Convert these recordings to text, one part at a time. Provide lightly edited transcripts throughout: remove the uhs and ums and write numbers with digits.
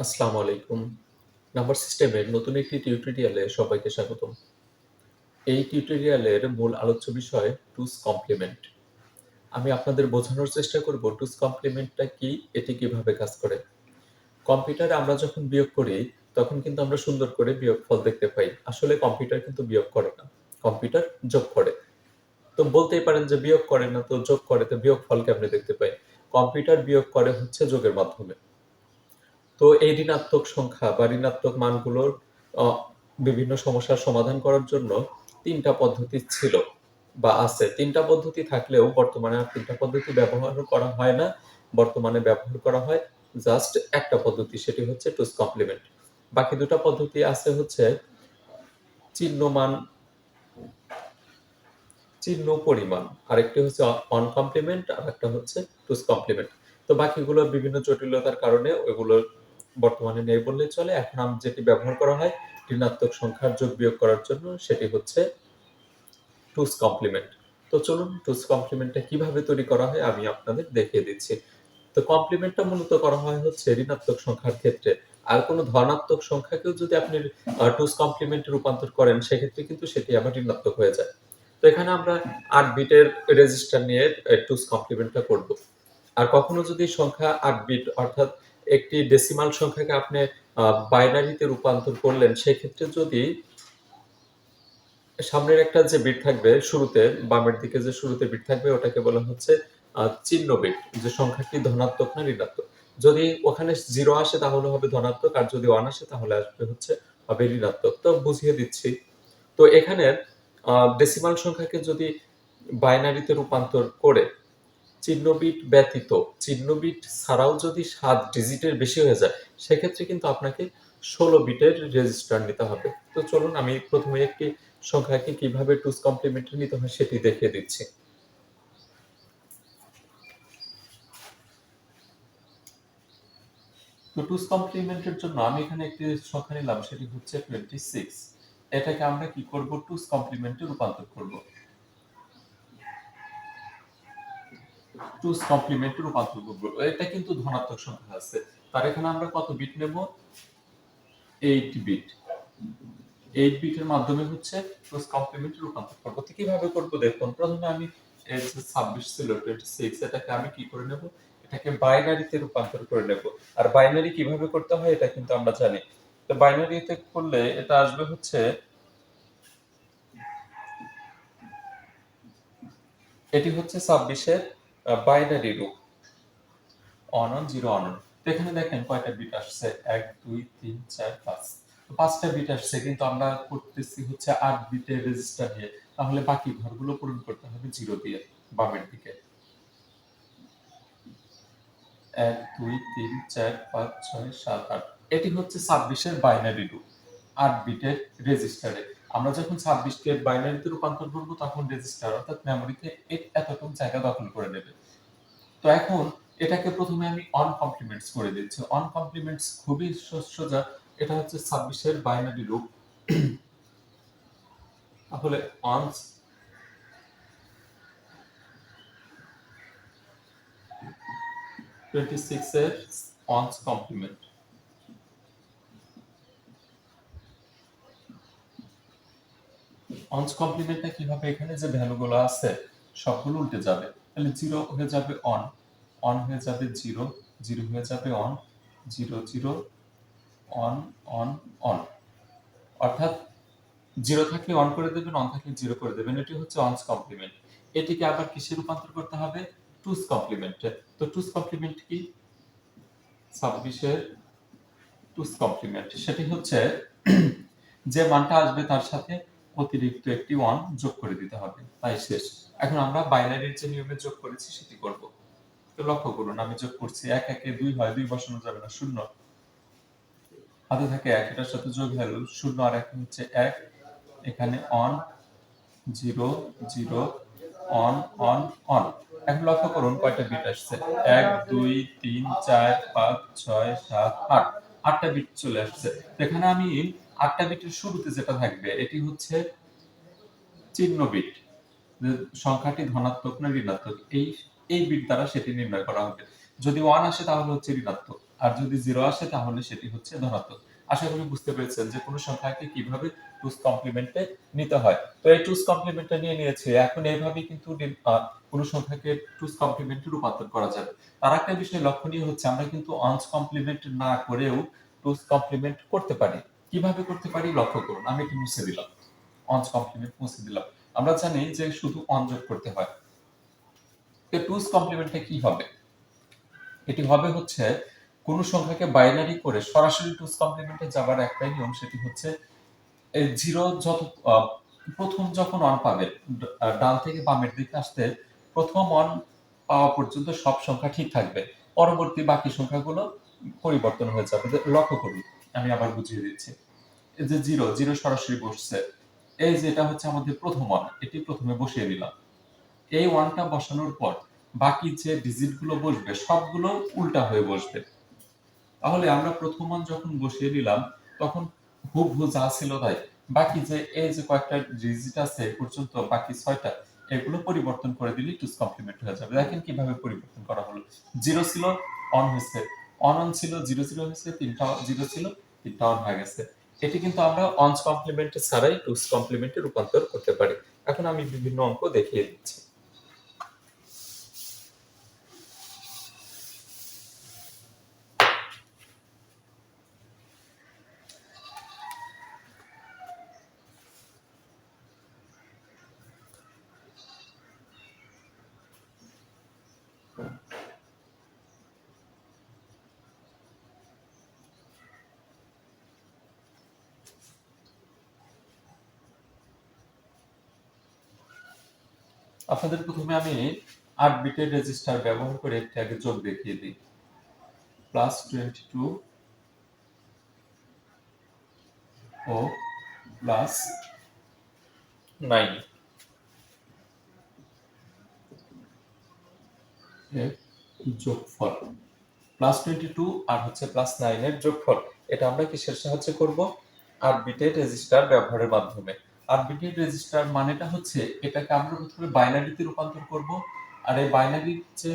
আসসালামু আলাইকুম। নাম্বার সিস্টেমের নতুন একটি টিউটোরিয়ালে সবাইকে স্বাগতম। এই টিউটোরিয়ালের মূল আলোচ্য বিষয় টুস কমপ্লিমেন্ট। আমি আপনাদের বোঝানোর চেষ্টা করব টুস কমপ্লিমেন্টটা কি, এটি কিভাবে কাজ করে। কম্পিউটারে আমরা যখন বিয়োগ করি, তখন কিন্তু আমরা সুন্দর করে বিয়োগফল দেখতে পাই। আসলে কম্পিউটার কিন্তু বিয়োগ করে না। কম্পিউটার যোগ করে। তো বলতেই পারেন যে বিয়োগ করে না, তো যোগ করে, তো বিয়োগফল কেমনে দেখতে পাই? কম্পিউটার বিয়োগ করে হচ্ছে যোগের মাধ্যমে। তো এই ঋণাত্মক সংখ্যা বা ঋণাত্মক মানগুলোর অ বিভিন্ন সমস্যার সমাধান করার জন্য ৩ টা পদ্ধতি ছিল বা আছে। ৩ টা পদ্ধতি থাকলেও বর্তমানে আর ৩ টা পদ্ধতি ব্যবহার করা হয় না। বর্তমানে ব্যবহার করা হয় জাস্ট একটা পদ্ধতি, সেটি হচ্ছে টুস কমপ্লিমেন্ট। বাকি ২ টা পদ্ধতি আছে হচ্ছে চিহ্ন মান, চিহ্ন পরিমাণ। আরেকটি হচ্ছে অন কমপ্লিমেন্ট, আরেকটা হচ্ছে টুস কমপ্লিমেন্ট। তো বাকিগুলো বিভিন্ন জটিলতার কারণে ওইগুলো বর্তমানে নেই বললেই চলে। এখন যেটি ব্যবহার করা হয় ঋণাত্মক সংখ্যার যোগ বিয়োগ করার জন্য, সেটি হচ্ছে টুস কমপ্লিমেন্ট। তো চলুন টুস কমপ্লিমেন্টটা কিভাবে তৈরি করা হয় আমি আপনাদের দেখিয়ে দিচ্ছি। তো কমপ্লিমেন্টটা মূলত করা হয় হচ্ছে ঋণাত্মক সংখ্যার ক্ষেত্রে। আর কোনো ধনাত্মক সংখ্যাকেও যদি আপনি টুস কমপ্লিমেন্টে রূপান্তর করেন, সেক্ষেত্রে কিন্তু সেটি আবার ঋণাত্মক হয়ে যায়। তো এখানে আমরা ৮ বিটের রেজিস্টার নিয়ে টুস কমপ্লিমেন্টটা করব। আর কখনো যদি সংখ্যা ৮ বিট অর্থাৎ একটি ডেসিমাল সংখ্যাকে আপনি বাইনারিতে রূপান্তর করলেন, সেক্ষেত্রে যদি সামনের একটা যে বিট থাকবে শুরুতে, বামের দিকে যে শুরুতে বিট থাকবে ওটাকে বলা হচ্ছে চিহ্ন বিট, যে সংখ্যাটি ধনাত্মক না ঋণাত্মক। যদি ওখানে 0 আসে তাহলে হবে ধনাত্মক, আর যদি 1 আসে তাহলে হবে ঋণাত্মক। তো বুঝিয়ে দিচ্ছি। তো এখানে ডেসিমাল সংখ্যাকে যদি বাইনারিতে রূপান্তর করে চিহ্ন বিট ব্যতীত, চিহ্ন বিট ছাড়াও যদি ৭ ডিজিটের বেশি হয়ে যায়, সেক্ষেত্রে কিন্তু আপনাকে ১৬ বিটের রেজিস্টার নিতে হবে। তো চলুন আমি প্রথমে একটি সংখ্যাকে কিভাবে টুস কমপ্লিমেন্টে নিতে হয় সেটি দেখিয়ে দিচ্ছি। তো টুস কমপ্লিমেন্টের জন্য আমি এখানে একটি সংখ্যা নিলাম, সেটি হচ্ছে 26। এটাকে আমরা কি করব? টুস কমপ্লিমেন্টে রূপান্তর করব। টুস কমপ্লিমেন্টে রূপান্তর করব। এটা কিন্তু ধনাত্মক সংখ্যা আছে। তার এখানে আমরা কত বিট নেব? 8 বিট। 8 বিটের মাধ্যমে হচ্ছে টুস কমপ্লিমেন্টে রূপান্তর করব। তো কিভাবে করব দেখুন। প্রথমে আমি এই যে 26 ছিল 26, এটাকে আমি কি করে নেব? এটাকে বাইনারিতে রূপান্তর করে নেব। আর বাইনারি কিভাবে করতে হয় এটা কিন্তু আমরা জানি। তো বাইনারিতে করলে এটা আসবে হচ্ছে, এটি হচ্ছে 26 এর বাইনারি রূপ, অনন 0 অনন। তো এখানে দেখেন কয়টা বিট আসছে? ১ ২ ৩ ৪ ৫। তো ৫টা বিট আসছে, কিন্তু আমরা করতেছি হচ্ছে ৮ বিটের রেজিস্টার দিয়ে। তাহলে বাকি ঘরগুলো পূরণ করতে হবে 0 দিয়ে বামের দিকে। ১ ২ ৩ ৪ ৫ ৬ ৭ ৮। এটি হচ্ছে ২৬ এর বাইনারি রূপ ৮ বিটের রেজিস্টারে। আমরা যখন ২৬ কে বাইনারিতে রূপান্তর করব, তখন রেজিস্টার অর্থাৎ মেমোরিতে এতটুকু জায়গা দখল করে নেবে। তো এখন এটাকে প্রথমে আমি অন কমপ্লিমেন্টস করে দিচ্ছি। অন কমপ্লিমেন্টস খুবই সোজা। এটা হচ্ছে ২৬ এর বাইনারি রূপ। তাহলে অনস 26 এর অনস কমপ্লিমেন্ট। অনস কমপ্লিমেন্টটা কিভাবে? এখানে যে ভ্যালুগুলো আছে সবগুলো উল্টে যাবে। তাহলে 0 হয়ে যাবে অন, অন হয়ে যাবে 0, 0 হয়ে যাবে অন, 0 0 অন অন অন। অর্থাৎ 0 থাকলে অন করে দেবেন, অন থাকলে 0 করে দেবেন। এটি হচ্ছে অনস কমপ্লিমেন্ট। এটিকে আবার কিসে রূপান্তর করতে হবে? টুস কমপ্লিমেন্টে। তো টুস কমপ্লিমেন্ট কি? ২৬ এর টুস কমপ্লিমেন্ট সেটি হচ্ছে যে মানটা আসবে তার সাথে অতিরিক্ত একটি 1 যোগ করে দিতে হবে। তাই শেষ। এখন আমরা বাইনারির যে নিয়মে যোগ করেছি সেটি করব। তো লক্ষ্য করুন আমি যোগ করছি। ১ একে ২ হয়, ২ বসানো যাবে না, ০। হাতে থাকে ১, এটার সাথে যোগ ভ্যালু ০ আর ১ হচ্ছে ১। এখানে অন 0 0 অন অন অন। এখন লক্ষ্য করুন কয়টা বিট আসছে? ১ ২ ৩ ৪ ৫ ৬ ৭ ৮। ৮টা বিট চলে আসছে। এখানে আমি ৮টা বিটের শুরুতে যেটা থাকবে এটি হচ্ছে চিহ্ন বিট। যে সংখ্যাটি ধনাত্মক না ঋণাত্মক, এই বিট দ্বারা সেটি নির্ণয় করা হবে। যদি 1 আসে তাহলে হচ্ছে ঋণাত্মক। আর যদি 0 আসে তাহলে সেটি হচ্ছে ধনাত্মক। আশা করি বুঝতে পেরেছেন যে কোনো সংখ্যাকে কিভাবে টুস কমপ্লিমেন্টে নিতে হয়। তো এই টুস কমপ্লিমেন্টটা নিয়ে নিয়েছি। এখন এইভাবেই কিন্তু কোনো সংখ্যাকে টুস কমপ্লিমেন্টে রূপান্তর করা যাবে। আর একটা বিষয় লক্ষণীয় হচ্ছে আমরা কিন্তু অনস কমপ্লিমেন্ট না করেও টুস কমপ্লিমেন্ট করতে পারি। কিভাবে করতে পারি লক্ষ্য করুন। আমি এটি মুছে দিলাম। অনস কমপ্লিমেন্ট মুছে দিলাম। আমরা জানি যে শুধু অন যোগ করতে হয়। তো টুস কমপ্লিমেন্টে কি হবে? এটি হবে হচ্ছে কোন সংখ্যাকে বাইনারি করে সরাসরি টুস কমপ্লিমেন্টে যাবার একটাই নিয়ম, সেটি হচ্ছে এই জিরো যত প্রথম যখন অন পাবে ডান থেকে বামের দিকে আসতে প্রথম অন পাওয়া পর্যন্ত সব সংখ্যা ঠিক থাকবে, পরবর্তী বাকি সংখ্যাগুলো পরিবর্তন হয়ে যাবে। লক্ষ্য করুন, আমি আবার বুঝিয়ে দিচ্ছি। এই যে জিরো জিরো সরাসরি বসছে, এই যে এটা হচ্ছে আমাদের প্রথম অন, এটি প্রথমে বসিয়ে দিলাম। এই ওয়ানটা বসানোর পর বাকি যে ডিজিট গুলো বসবে সবগুলো উল্টা হয়ে বসবে। তাহলে আমরা প্রথম মান যখন বসিয়ে দিলাম তখন হুবহু যা ছিল তাই, বাকি যে এই যে কয়েকটা ডিজিট আছে এ পর্যন্ত বাকি 6টা, এগুলো পরিবর্তন করে দিলে টুস কমপ্লিমেন্ট হয়ে যাবে। দেখেন কিভাবে পরিবর্তন করা হলো। জিরো ছিল, অন হয়েছে, অন অন ছিল, জিরো জিরো হয়েছে, তিনটা জিরো ছিল, তিনটা অন হয়ে গেছে। এটি কিন্তু আমরা অনস কমপ্লিমেন্টে ছাড়াই টুস কমপ্লিমেন্টে রূপান্তর করতে পারি। এখন আমি বিভিন্ন অঙ্ক দেখিয়ে দিচ্ছি। আপনাদের প্রথমে আমি 8 বিটের রেজিস্টার ব্যবহার করে একটি আগে যোগ দেখিয়ে দিই। +22 ও +9 এর যোগফল। +22 আর হচ্ছে +9 এর যোগফল। এটা আমরা কিসের সাহায্যে করব? 8 বিটের রেজিস্টার ব্যবহারের মাধ্যমে। 8 বিটের রেজিস্টার মানেটা হচ্ছে এটাকে আমরা প্রথমে বাইনারিতে রূপান্তর করব। আর এই বাইনারির যে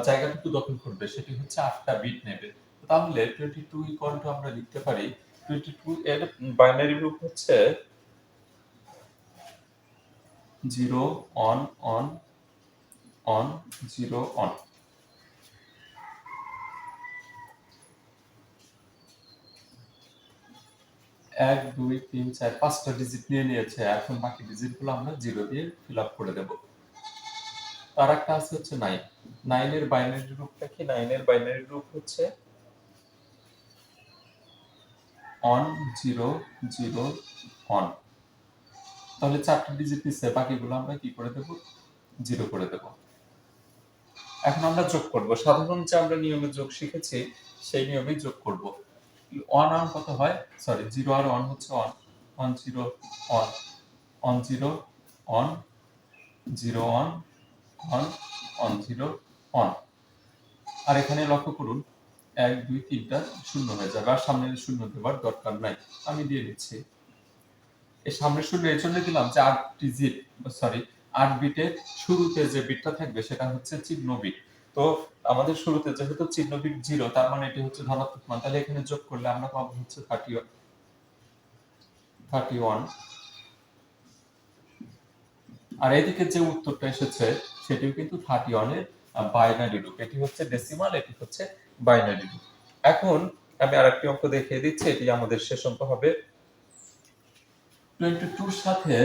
জায়গাটুকু দখল করবে সেটি হচ্ছে 8টা বিট নেবে। তাহলে 22 ইকুয়াল টু আমরা লিখতে পারি 22 এর বাইনারি রূপ হচ্ছে 0 অন অন অন 0 অন। 1 2 3 4 5টা ডিজিট নিয়ে নিয়েছে। এখন বাকি ডিজিটগুলো আমরা 0 দিয়ে ফিল আপ করে দেব। আর একটা আছে হচ্ছে 9। 9 এর বাইনারি রূপটা কি? 9 এর বাইনারি রূপ হচ্ছে অন 0 0 অন। তাহলে 4টা ডিজিট নিচ্ছে, বাকিগুলো আমরা কি করে দেব? 0 করে দেব। এখন আমরা যোগ করব। সাধারণ যে আমরা নিয়মে যোগ শিখেছি সেই নিয়মেই যোগ করব। অন অন কত হয়? সরি, 0 আর অন হচ্ছে one. One 0 one, one 0 one, 0 one, one, one 0 one. আর এখানে লক্ষ্য করুন 1 2 3টা শূন্য হয়ে যাবে, আর সামনে শূন্য দেওয়ার দরকার নাই। আমি দিয়ে দিচ্ছি। এই সামনে শূন্য এই জন্য দিলাম যে 8 ডিজিট, সরি 8 বিটের শুরুতে যে বিটটা থাকবে সেটা হচ্ছে চিহ্ন বিট। তো আমাদের শুরুতে যেহেতু চিহ্ন বিট 0, তার মানে এটি হচ্ছে ধনাত্মক মান। তাহলে এখানে যোগ করলে আমরা পাবো হচ্ছে 31। আর এদিকে যে উত্তরটা এসেছে সেটিও কিন্তু 31 এর বাইনারি রূপ। এটি হচ্ছে ডেসিমাল, এটি হচ্ছে বাইনারি রূপ। এখন আমি আরেকটি অঙ্ক দেখিয়ে দিচ্ছি, এটি আমাদের শেষ অঙ্ক হবে। 22 এর সাথে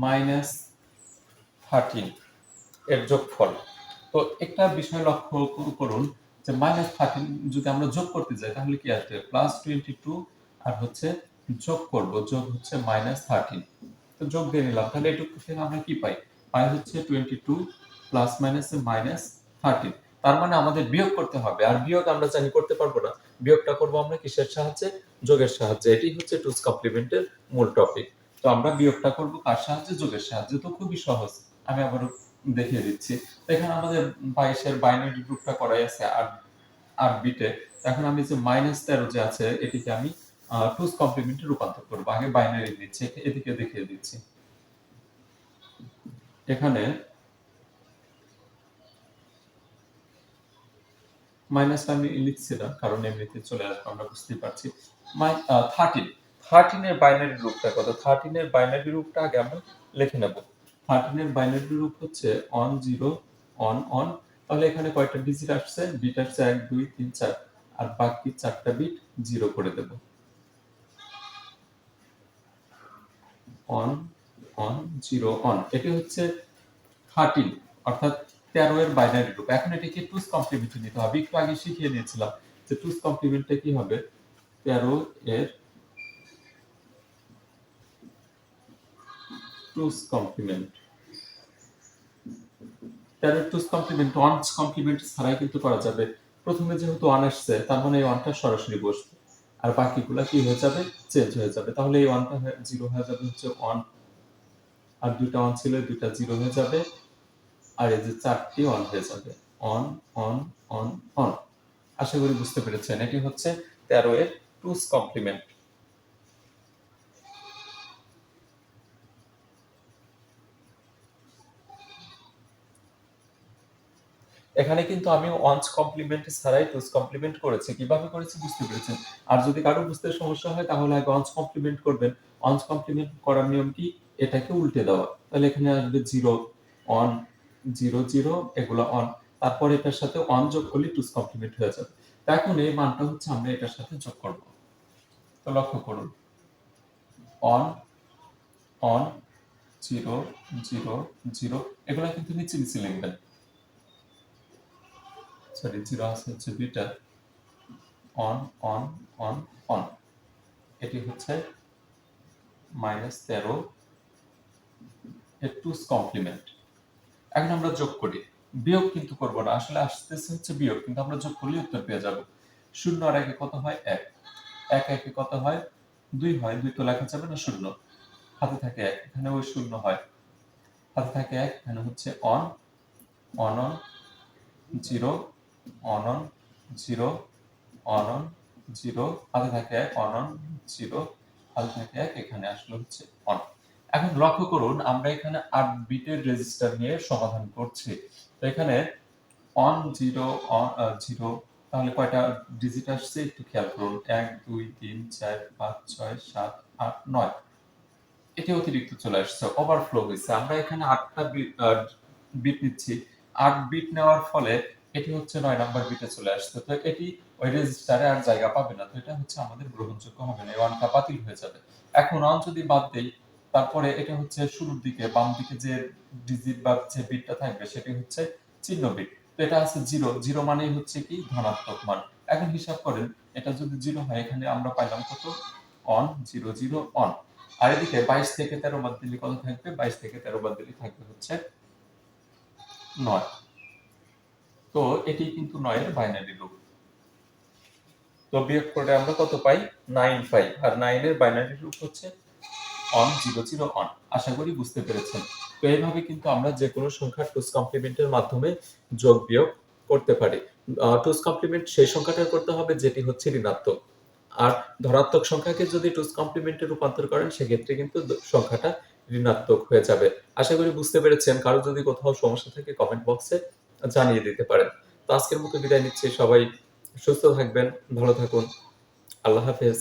-13 এর যোগফল। তো একটা বিষয় লক্ষ্য করুন যে -13 যদি আমরা যোগ করতে যাই তাহলে কি আসবে? +22 আর হচ্ছে যোগ করব, যোগ হচ্ছে -13। তো যোগ দিয়ে নিলাম। তাহলে এটুকু থেকে আমরা কি পাই? পাই হচ্ছে 22 প্লাস মাইনাসে -13। তার মানে আমাদের বিয়োগ করতে হবে। আর বিয়োগ আমরা জানি করতে পারবো না। বিয়োগটা করব আমরা কিসের সাহায্যে? যোগের সাহায্যে। এটাই হচ্ছে টুস কমপ্লিমেন্টের মূল টপিক। তো আমরা বিয়োগটা করব কার সাহায্যে? যোগের সাহায্যে। তো খুবই সহজ। আমি আবারও দেখিয়ে দিচ্ছি। তো এখানে আমাদের 22 এর বাইনারি রূপটা করাই আছে 8 বিটে। এখন আমি যে -13 যে আছে এটিকে আমি টুস কমপ্লিমেন্টে রূপান্তর করব। আগে বাইনারি দিচ্ছি, এদিকে দেখিয়ে দিচ্ছি। এখানে মাইনাসটা আমি লিখছি না কারণ এমনিতে চলে আসবে, আমরা বুঝতেই পারছি। 13 এর বাইনারি রূপটা কত? 13 এর বাইনারি রূপটা আগে আমরা লিখে নেব। 13 এর বাইনারি রূপ হচ্ছে অন 0 অন অন। তাহলে এখানে কয়টা ডিজিট আসছে? বিট আসছে 1 2 3 4 আর বাকি 4টা বিট 0 করে দেব। অন অন 0 অন, এটি হচ্ছে 13 অর্থাৎ 13 এর বাইনারি রূপ। এখন এটাকে টুস কমপ্লিমেন্টে নিতে হবে। একটু আগে শিখিয়ে নিয়েছিলাম যে টুস কমপ্লিমেন্টে কি হবে। 13 এর টুস কমপ্লিমেন্ট, 13 এর টুস কমপ্লিমেন্ট ওয়ানস কমপ্লিমেন্ট ছাড়াই কিন্তু করা যাবে। প্রথমে যেহেতু 1 আসছে তার মানে এই 1টা সরাসরি বসবে আর বাকিগুলা কি হয়ে যাবে? চেঞ্জ হয়ে যাবে। তাহলে এই 1টা 0 হয়ে যাবে হচ্ছে 1 আর 2টা 1 ছিল 2টা 0 হয়ে যাবে আর এই যে 4টি 1 হয়ে যাবে। One one one one. আশা করি বুঝতে পেরেছেন। এটি হচ্ছে 13 এর টুস কমপ্লিমেন্ট। এখানে কিন্তু আমি ওয়ান্স কমপ্লিমেন্ট ছাড়াই টুস কমপ্লিমেন্ট করেছি। কিভাবে করেছি বুঝতে পেরেছেন। আর যদি কারো বুঝতে সমস্যা হয় তাহলে আগে ওয়ান্স কমপ্লিমেন্ট করবেন। ওয়ান্স কমপ্লিমেন্ট করার নিয়ম কি? এটাকে উল্টে দেওয়া। তাহলে এখানে আসবে 0 অন 0 0 এগুলো অন। তারপর এটার সাথে 1 যোগ করলে টুস কমপ্লিমেন্ট হয়ে যাবে। এখন এই মানটা হচ্ছে আমরা এটার সাথে যোগ করব। তো লক্ষ্য করুন। অন অন 0 0 0 এগুলো কিন্তু নিচে নিচে লিখবেন। সরি 0 আছে হচ্ছে 2টা অন অন অন অন। এটি হচ্ছে -13 এর টুস কমপ্লিমেন্ট। এখন আমরা যোগ করি। বিয়োগ কিন্তু করব না। আসলে আসতেছে হচ্ছে বিয়োগ, কিন্তু আমরা যোগ করলে উত্তর পেয়ে যাব। 0 আর 1 এ কত হয়? 1 1 1 এ কত হয়? 2 হয়। 2 তো লেখা যাবে না 0, হাতে থাকে 1, এখানে ওই 0 হয়, হাতে থাকে 1, এখানে হচ্ছে one one one 0 one one 0 one one 0 হাতে থাকে 1 অন অন 0 হাতে থাকে 1, এখানে আসলে হচ্ছে অন। এখন লক্ষ্য করুন আমরা এখানে 8 বিটের রেজিস্টার নিয়ে সমাধান করছি। তো এখানে অন 0 অন 0 তাহলে কয়টা ডিজিট আসছে একটু খেয়াল করুন। 1 2 3 4 5 6 7 8 9। এটি অতিরিক্ত চলে আসছে, ওভারফ্লো হয়েছে। আমরা এখানে 8টা বিট নিচ্ছি। 8 বিট নেওয়ার ফলে এটি হচ্ছে 9 নাম্বার বিটে চলে আসছে। তো এটি ওই রেজিস্টারে আর জায়গা পাবে না। তো এটা হচ্ছে আমাদের গ্রহণযোগ্য হবে না। এই 1 টা বাতিল হয়ে যাবে। এখন 1 যদি বাদ দেই, তারপরে এটা হচ্ছে শুরুর দিকে বাম দিকে যে ডিজিট বা যে বিটটা থাকবে সেটি হচ্ছে চিহ্ন বিট। তো এটা আছে 0, 0 মানেই হচ্ছে কি ধনাত্মক মান। এখন হিসাব করেন এটা যদি 0 হয় এখানে আমরা পাইলাম কত? On 0 0 one. আর এদিকে 22 থেকে 13 বাদ দিলে কত থাকবে? 22 থেকে 13 বাদ দিলে থাকবে হচ্ছে 9। তো এটি কিন্তু 9 এর বাইনারি রূপ। তো বিয়োগ করে আমরা কত পাই? 9 পাই। আর 9 এর বাইনারি রূপ হচ্ছে অন 0 0 অন। আশা করি বুঝতে পেরেছেন। তো এইভাবে কিন্তু আমরা যেকোনো সংখ্যার টুস কমপ্লিমেন্টের মাধ্যমে যোগ বিয়োগ করতে পারি। টুস কমপ্লিমেন্ট সেই সংখ্যাটা করতে হবে যেটি হচ্ছে ঋণাত্মক। আর ধনাত্মক সংখ্যাকে যদি টুস কমপ্লিমেন্টে রূপান্তর করেন সেক্ষেত্রে কিন্তু সংখ্যাটা ঋণাত্মক হয়ে যাবে। আশা করি বুঝতে পেরেছেন। কারো যদি কোথাও সমস্যা থাকে কমেন্ট বক্সে জানিয়ে দিতে পারেন। তো আজকের মতো বিদায় নিচ্ছি। সবাই সুস্থ থাকবেন, ভালো থাকুন। আল্লাহ হাফেজ।